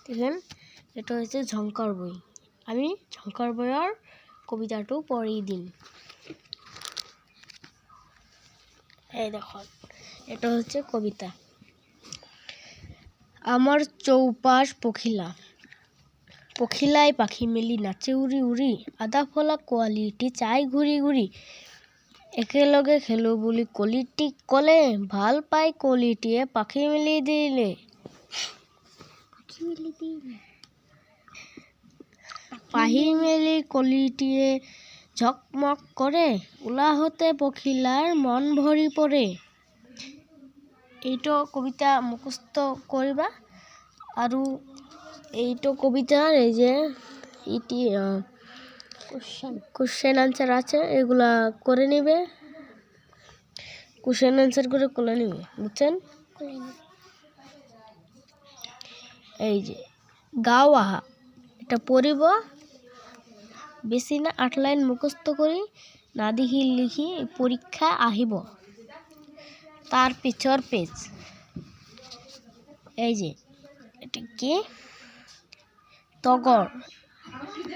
দেখেন এটা হচ্ছে ঝংকার বই। আমি ঝংকার বইয়ের কবিতাটা পড়িয়ে দিন। এই দেখুন এটা হচ্ছে কবিতা। আমার চৌপাশ পখিলা, পখিলাই পাখি মেলি নাচে উৰি উৰি, আদা ফলা কোৱালিটি চাই ঘূৰি ঘূৰি, একেলগে খেলো বুলি কলিটিক ক'লে, ভাল পাই কলিটিয়ে পাখি মেলি দিলে। পাহি মেলি কলিটিয়ে ঝকমক কৰে, উলাহতে পখিলাৰ মন ভৰি পৰে। এইটো কবিতা মুখস্থ কৰিবা। আৰু এইটো কবিতার এই যে কোশ্চেন আনসার আছে, এগুলা করে নিবে। কোশ্চেন আনসার করে কোলে নিবে, বুঝছেন? এই যে গাও আহা, এটা পড়িব। বেশি না 8 লাইন মুখস্থ করি না দেখি লিখি পরীক্ষা আহিব। তার পিছর পেজ এই যে এটা কি তগর।